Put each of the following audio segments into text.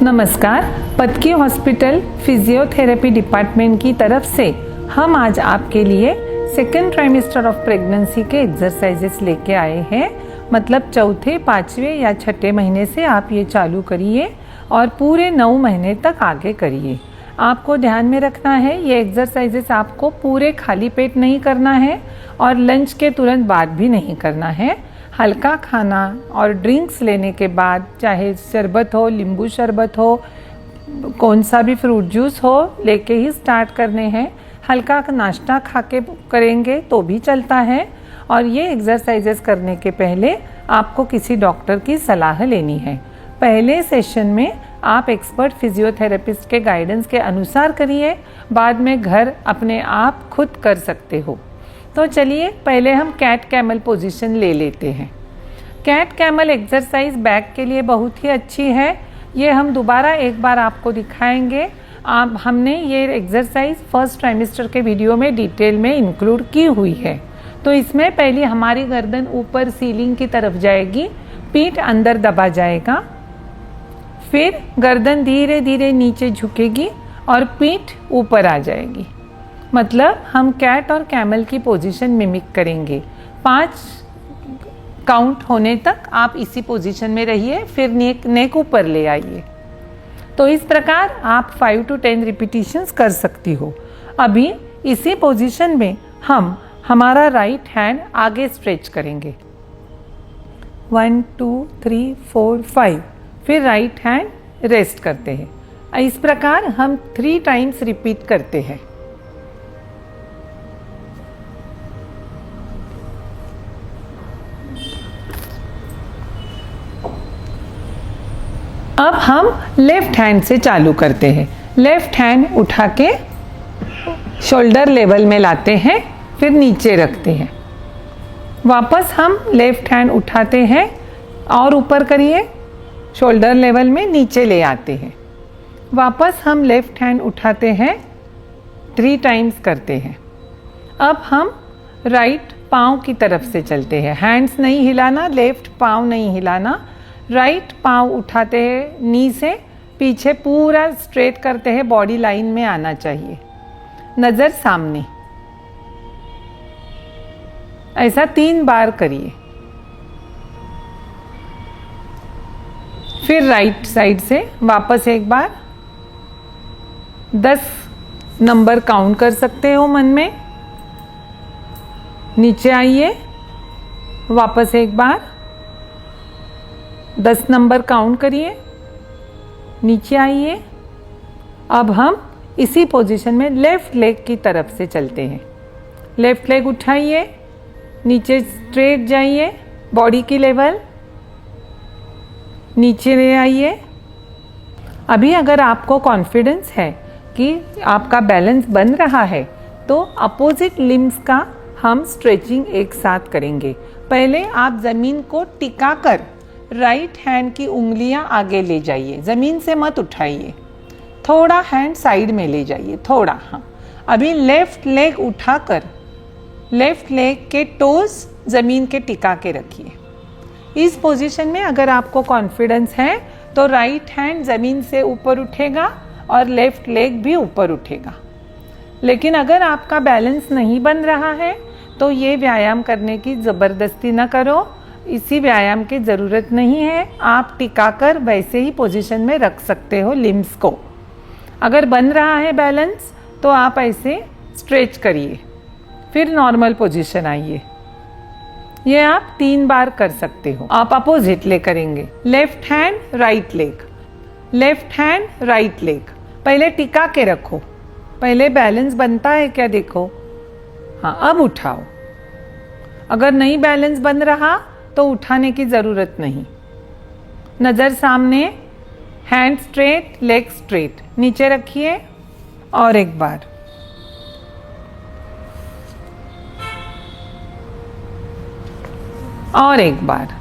नमस्कार, पतकी hospital physiotherapy department की तरफ से हम आज आपके लिए सेकेंड ट्राइमेस्टर ऑफ प्रेगनेंसी के एक्सरसाइजेस लेके आए हैं। मतलब चौथे, पाँचवें या छठे महीने से आप ये चालू करिए और पूरे 9 महीने तक आगे करिए। आपको ध्यान में रखना है ये एक्सरसाइजेस आपको पूरे खाली पेट नहीं करना है और लंच के तुरंत बाद भी नहीं करना है। हल्का खाना और ड्रिंक्स लेने के बाद, चाहे शरबत हो, नींबू शरबत हो, कौन सा भी फ्रूट जूस हो, लेके ही स्टार्ट करने हैं। हल्का नाश्ता खा के करेंगे तो भी चलता है। और ये एक्सरसाइजेस करने के पहले आपको किसी डॉक्टर की सलाह लेनी है। पहले सेशन में आप एक्सपर्ट फिजियोथेरेपिस्ट के गाइडेंस के अनुसार करिए, बाद में घर अपने आप खुद कर सकते हो। तो चलिए पहले हम कैट कैमल पोजीशन ले लेते हैं। कैट कैमल एक्सरसाइज बैक के लिए बहुत ही अच्छी है। ये हम दोबारा एक बार आपको दिखाएंगे। हमने ये एक्सरसाइज फर्स्ट ट्राइमेस्टर के वीडियो में डिटेल में इंक्लूड की हुई है। तो इसमें पहले हमारी गर्दन ऊपर सीलिंग की तरफ जाएगी, पीठ अंदर दबा जाएगा, फिर गर्दन धीरे धीरे नीचे झुकेगी और पीठ ऊपर आ जाएगी। मतलब हम कैट और कैमल की पोजीशन मिमिक करेंगे। 5 काउंट होने तक आप इसी पोजीशन में रहिए, फिर नेक ऊपर ले आइए। तो इस प्रकार आप 5 to 10 रिपीटिशंस कर सकती हो। अभी इसी पोजीशन में हम हमारा राइट हैंड आगे स्ट्रेच करेंगे। 1 2 3 4 5, फिर राइट हैंड रेस्ट करते हैं। इस प्रकार हम 3 टाइम्स रिपीट करते हैं। अब हम लेफ्ट हैंड से चालू करते हैं। लेफ्ट हैंड उठा के शोल्डर लेवल में लाते हैं, फिर नीचे रखते हैं। वापस हम लेफ्ट हैंड उठाते हैं और ऊपर करिए, शोल्डर लेवल में नीचे ले आते हैं। वापस हम लेफ्ट हैंड उठाते हैं, 3 टाइम्स करते हैं। अब हम राइट पाँव की तरफ से चलते हैं। हैंड्स नहीं हिलाना, लेफ्ट पाँव नहीं हिलाना। राइट पाँव उठाते हैं, नी से पीछे पूरा स्ट्रेट करते हैं, बॉडी लाइन में आना चाहिए, नज़र सामने। ऐसा 3 बार करिए। फिर राइट साइड से वापस एक बार 10 नंबर काउंट कर सकते हो मन में। नीचे आइए, वापस एक बार 10 नंबर काउंट करिए, नीचे आइए। अब हम इसी पोजीशन में लेफ्ट लेग की तरफ से चलते हैं। लेफ्ट लेग उठाइए, नीचे स्ट्रेट जाइए, बॉडी की लेवल, नीचे ले आइए। अभी अगर आपको कॉन्फिडेंस है कि आपका बैलेंस बन रहा है तो अपोजिट लिम्स का हम स्ट्रेचिंग एक साथ करेंगे। पहले आप ज़मीन को टिका कर राइट हैंड की उंगलियां आगे ले जाइए, ज़मीन से मत उठाइए। थोड़ा हैंड साइड में ले जाइए, थोड़ा। हाँ, अभी लेफ्ट लेग उठाकर लेफ्ट लेग के टोज ज़मीन के टिका के रखिए। इस पोजीशन में अगर आपको कॉन्फिडेंस है तो राइट हैंड ज़मीन से ऊपर उठेगा और लेफ्ट लेग भी ऊपर उठेगा। लेकिन अगर आपका बैलेंस नहीं बन रहा है तो ये व्यायाम करने की ज़बरदस्ती ना करो। इसी व्यायाम की ज़रूरत नहीं है। आप टिकाकर वैसे ही पोजीशन में रख सकते हो लिम्स को। अगर बन रहा है बैलेंस तो आप ऐसे स्ट्रेच करिए, फिर नॉर्मल पोजीशन आइए। ये आप 3 बार कर सकते हो। आप अपोजिट ले करेंगे। Left hand right leg, left hand right leg. पहले टिका के रखो, पहले बैलेंस बनता है क्या देखो। हाँ, अब उठाओ। अगर नहीं बैलेंस बन रहा तो उठाने की ज़रूरत नहीं। नज़र सामने, हैंड स्ट्रेट, लेग स्ट्रेट। नीचे रखिए और एक बार। और एक बार।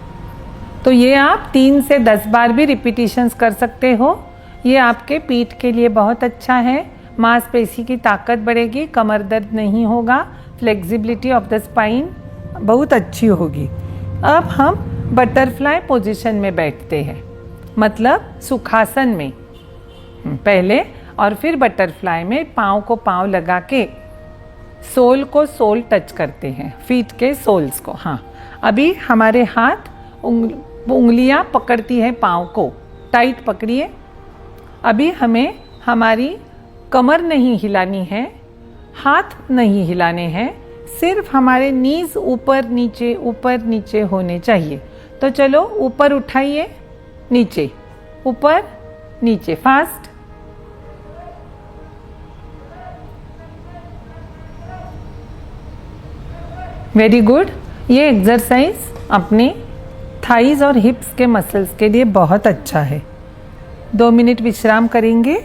तो ये आप 3 से 10 बार भी रिपीटिशंस कर सकते हो। ये आपके पीठ के लिए बहुत अच्छा है। मांसपेशी की ताकत बढ़ेगी, कमर दर्द नहीं होगा, फ्लेक्सिबिलिटी ऑफ द स्पाइन बहुत अच्छी होगी। अब हम बटरफ्लाई पोजीशन में बैठते हैं, मतलब सुखासन में। पहले और फिर बटरफ्लाई में पाँव को पाँव लगा के सोल को सोल टच करते हैं, फीट के सोल्स को। हाँ, अभी हमारे हाथ उंगलियां पकड़ती हैं पाँव को, टाइट पकड़िए। अभी हमें हमारी कमर नहीं हिलानी है, हाथ नहीं हिलाने हैं, सिर्फ हमारे नीज ऊपर नीचे होने चाहिए। तो चलो ऊपर उठाइए, नीचे, ऊपर नीचे, फास्ट। Very good. ये एक्सरसाइज अपने थाइज और हिप्स के मसल्स के लिए बहुत अच्छा है। 2 मिनट विश्राम करेंगे।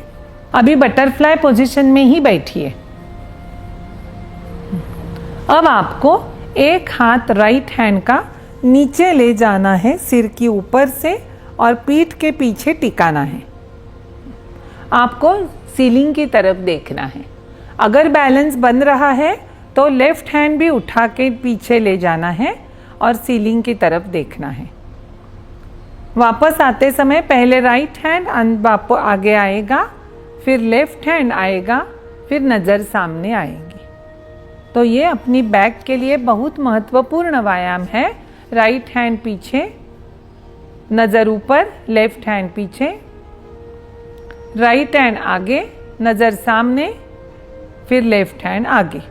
अभी बटरफ्लाई पोजीशन में ही बैठिए। अब आपको एक हाथ राइट हैंड का नीचे ले जाना है, सिर की ऊपर से, और पीठ के पीछे टिकाना है। आपको सीलिंग की तरफ देखना है। अगर बैलेंस बन रहा है तो लेफ्ट हैंड भी उठा के पीछे ले जाना है और सीलिंग की तरफ देखना है। वापस आते समय पहले राइट हैंड आगे आएगा, फिर लेफ्ट हैंड आएगा, फिर नज़र सामने आएगी। तो ये अपनी बैक के लिए बहुत महत्वपूर्ण व्यायाम है। राइट हैंड पीछे, नज़र ऊपर, लेफ्ट हैंड पीछे, राइट हैंड आगे, नज़र सामने, फिर लेफ्ट हैंड आगे।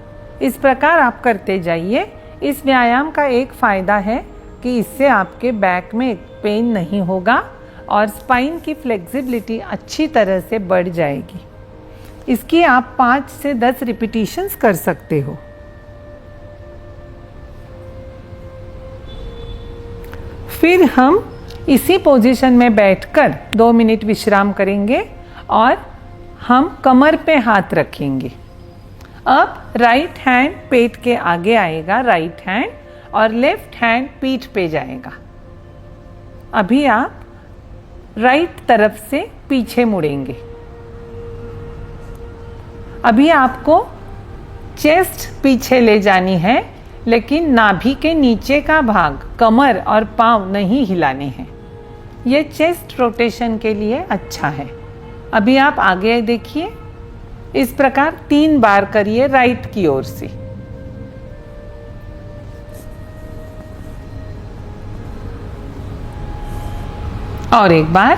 इस प्रकार आप करते जाइए। इस व्यायाम का एक फ़ायदा है कि इससे आपके बैक में पेन नहीं होगा और स्पाइन की फ्लेक्सिबिलिटी अच्छी तरह से बढ़ जाएगी। इसकी आप 5 से 10 रिपीटिशंस कर सकते हो। फिर हम इसी पोजीशन में बैठकर 2 मिनट विश्राम करेंगे और हम कमर पे हाथ रखेंगे। अब राइट हैंड पेट के आगे आएगा, राइट हैंड, और लेफ्ट हैंड पीठ पे जाएगा। अभी आप राइट तरफ से पीछे मुड़ेंगे। अभी आपको चेस्ट पीछे ले जानी है, लेकिन नाभि के नीचे का भाग, कमर और पाँव नहीं हिलाने हैं। ये चेस्ट रोटेशन के लिए अच्छा है। अभी आप आगे देखिए। इस प्रकार 3 बार करिए राइट की ओर से। और एक बार,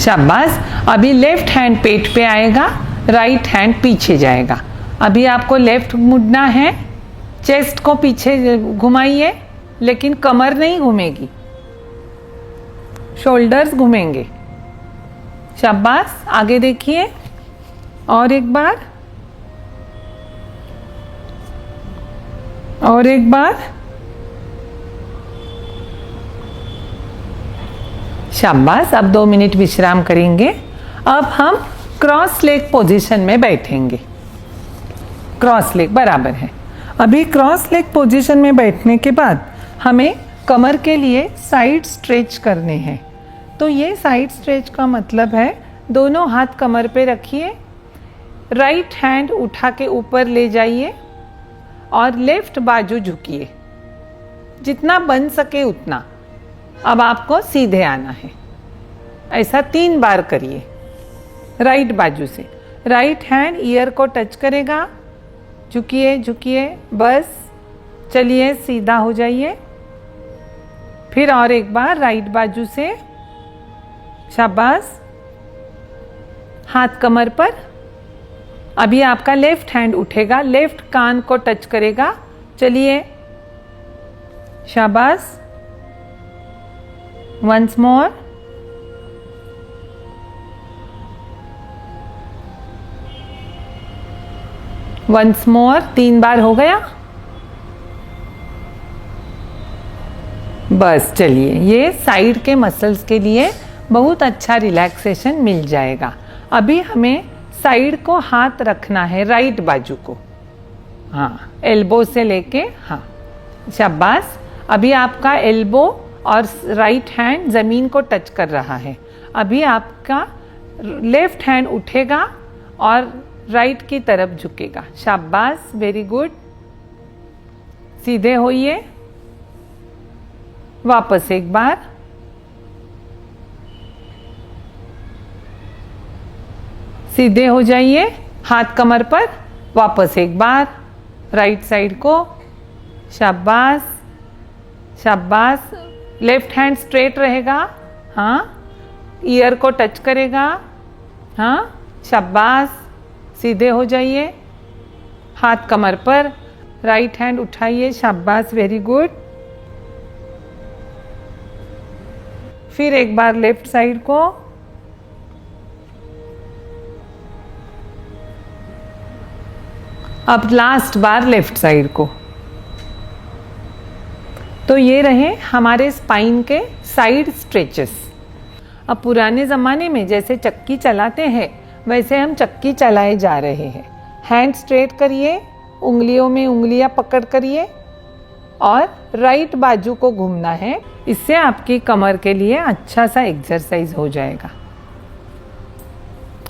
शाबाश। अभी लेफ्ट हैंड पेट पे आएगा, राइट हैंड पीछे जाएगा। अभी आपको लेफ्ट मुड़ना है, चेस्ट को पीछे घुमाइए, लेकिन कमर नहीं घूमेगी, शोल्डर्स घूमेंगे। शाबाश। आगे देखिए, और एक बार, और एक बार, शाबाश। अब 2 मिनट विश्राम करेंगे। अब हम क्रॉस लेग पोजीशन में बैठेंगे। क्रॉस लेग बराबर है। अभी क्रॉस लेग पोजीशन में बैठने के बाद हमें कमर के लिए साइड स्ट्रेच करने हैं। तो ये साइड स्ट्रेच का मतलब है, दोनों हाथ कमर पे रखिए, राइट हैंड उठा के ऊपर ले जाइए और लेफ्ट बाजू झुकिए, जितना बन सके उतना। अब आपको सीधे आना है। ऐसा 3 बार करिए। राइट बाजू से राइट हैंड ईयर को टच करेगा, झुकिए झुकिए, बस चलिए, सीधा हो जाइए। फिर और एक बार राइट बाजू से, शाबाश। हाथ कमर पर। अभी आपका लेफ्ट हैंड उठेगा, लेफ्ट कान को टच करेगा, चलिए, शाबाश। Once more. Once more. 3 बार हो गया। बस चलिए, ये साइड के मसल्स के लिए बहुत अच्छा रिलैक्सेशन मिल जाएगा। अभी हमें साइड को हाथ रखना है, राइट बाजू को, हाँ, एल्बो से लेके, हाँ, शाबाश। अभी आपका एल्बो और राइट हैंड ज़मीन को टच कर रहा है। अभी आपका लेफ्ट हैंड उठेगा और राइट की तरफ झुकेगा, शाबाश, वेरी गुड। सीधे होइए। वापस एक बार, सीधे हो जाइए, हाथ कमर पर, वापस एक बार राइट साइड को, शाबाश शाबाश। लेफ्ट हैंड स्ट्रेट रहेगा, हाँ, ईयर को टच करेगा, हाँ, शाबाश। सीधे हो जाइए, हाथ कमर पर, राइट हैंड उठाइए, शाबाश, वेरी गुड। फिर एक बार लेफ्ट साइड को, अब लास्ट बार लेफ्ट साइड को। तो ये रहे हमारे स्पाइन के साइड स्ट्रेचेस। अब पुराने ज़माने में जैसे चक्की चलाते हैं वैसे हम चक्की चलाए जा रहे हैं। हैंड स्ट्रेट करिए, उंगलियों में उंगलियां पकड़ करिए और राइट बाजू को घूमना है। इससे आपकी कमर के लिए अच्छा सा एक्सरसाइज हो जाएगा।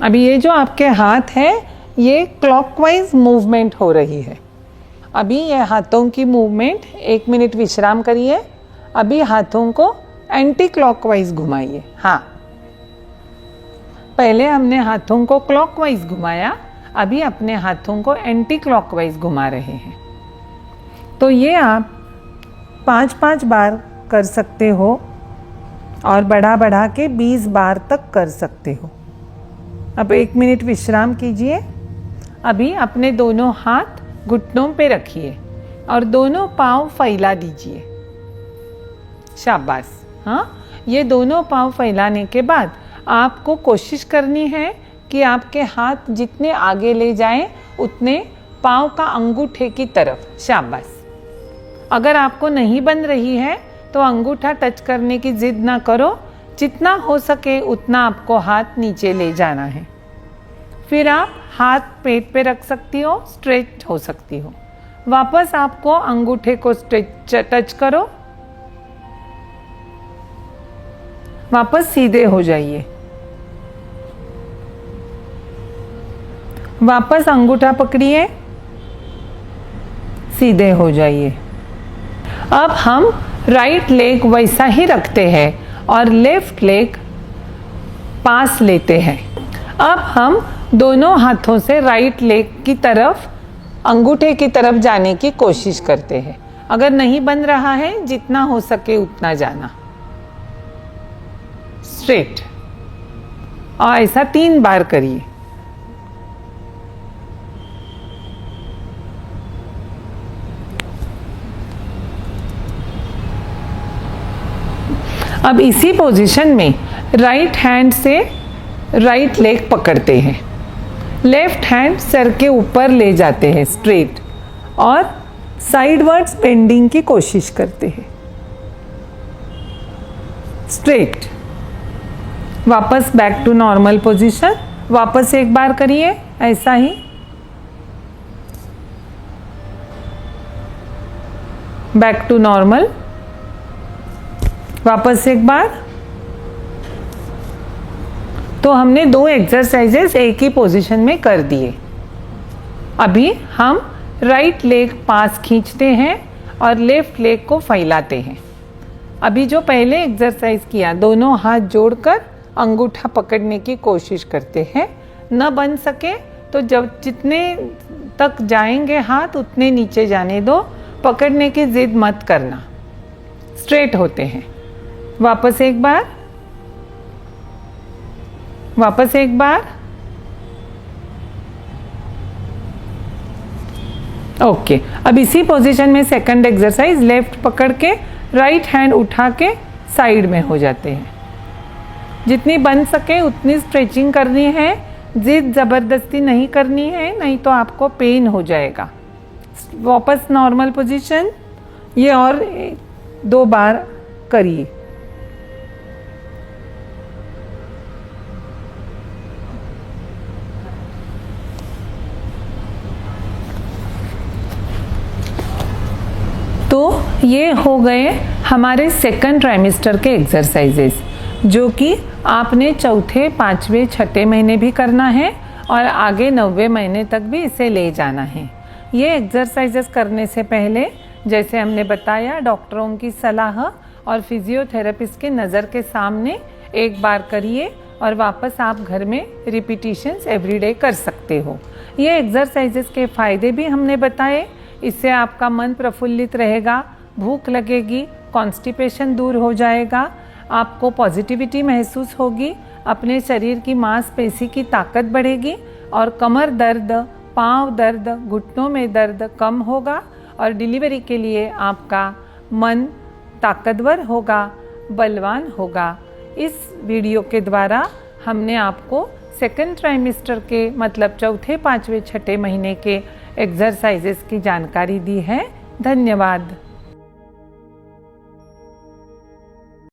अभी ये जो आपके हाथ है ये क्लॉकवाइज मूवमेंट हो रही है। अभी ये हाथों की मूवमेंट, 1 मिनट विश्राम करिए। अभी हाथों को एंटी क्लॉकवाइज घुमाइए। हाँ, पहले हमने हाथों को क्लॉकवाइज घुमाया, अभी अपने हाथों को एंटी क्लॉकवाइज घुमा रहे हैं। तो ये आप 5-5 बार कर सकते हो और बढ़ा के 20 बार तक कर सकते हो। अब 1 मिनट विश्राम कीजिए। अभी अपने दोनों हाथ घुटनों पे रखिए और दोनों पांव फैला दीजिए। शाबाश। हाँ, ये दोनों पांव फैलाने के बाद आपको कोशिश करनी है कि आपके हाथ जितने आगे ले जाएं उतने पांव का अंगूठे की तरफ। शाबाश। अगर आपको नहीं बन रही है तो अंगूठा टच करने की जिद ना करो, जितना हो सके उतना आपको हाथ नीचे ले जाना है। फिर आप हाथ पेट पे रख सकती हो, स्ट्रेच हो सकती हो। वापस आपको अंगूठे को टच करो, वापस सीधे हो जाइए। वापस अंगूठा पकड़िए, सीधे हो जाइए। अब हम राइट लेग वैसा ही रखते हैं और लेफ्ट लेग पास लेते हैं। अब हम दोनों हाथों से राइट लेग की तरफ, अंगूठे की तरफ जाने की कोशिश करते हैं। अगर नहीं बन रहा है, जितना हो सके उतना जाना, स्ट्रेट। और ऐसा 3 बार करिए। अब इसी पोजीशन में राइट हैंड से राइट लेग पकड़ते हैं, लेफ्ट हैंड सर के ऊपर ले जाते हैं स्ट्रेट और साइडवर्ड्स बेंडिंग की कोशिश करते हैं। स्ट्रेट। वापस बैक टू नॉर्मल पोजीशन। वापस एक बार करिए ऐसा ही। Back to normal. वापस एक बार। तो हमने 2 एक्सरसाइजेस एक ही पोजीशन में कर दिए। अभी हम राइट लेग पास खींचते हैं और लेफ्ट लेग को फैलाते हैं। अभी जो पहले एक्सरसाइज किया, दोनों हाथ जोड़कर अंगूठा पकड़ने की कोशिश करते हैं। न बन सके तो जब जितने तक जाएंगे हाथ उतने नीचे जाने दो, पकड़ने की जिद मत करना। स्ट्रेट होते हैं। वापस एक बार, वापस एक बार। ओके। अब इसी पोजीशन में सेकंड एक्सरसाइज, लेफ्ट पकड़ के राइट हैंड उठा के साइड में हो जाते हैं। जितनी बन सके उतनी स्ट्रेचिंग करनी है, जिद ज़बरदस्ती नहीं करनी है, नहीं तो आपको पेन हो जाएगा। वापस नॉर्मल पोजीशन। ये और 2 बार करिए। तो ये हो गए हमारे सेकंड ट्राइमेस्टर के एक्सरसाइजेस, जो कि आपने चौथे, 5वें, 6ठे महीने भी करना है और आगे 9वें महीने तक भी इसे ले जाना है। ये एक्सरसाइजेस करने से पहले, जैसे हमने बताया, डॉक्टरों की सलाह और फिजियोथेरेपिस्ट के नज़र के सामने एक बार करिए और वापस आप घर में रिपीटिशंस एवरीडे कर सकते हो। ये एक्सरसाइजेस के फ़ायदे भी हमने बताए। इससे आपका मन प्रफुल्लित रहेगा, भूख लगेगी, कॉन्स्टिपेशन दूर हो जाएगा, आपको पॉजिटिविटी महसूस होगी, अपने शरीर की मांसपेशी की ताकत बढ़ेगी और कमर दर्द, पांव दर्द, घुटनों में दर्द कम होगा और डिलीवरी के लिए आपका मन ताकतवर होगा, बलवान होगा। इस वीडियो के द्वारा हमने आपको सेकंड ट्राइमेस्टर के मतलब चौथे, पाँचवें, छठे महीने के एक्सरसाइजेस की जानकारी दी है। धन्यवाद।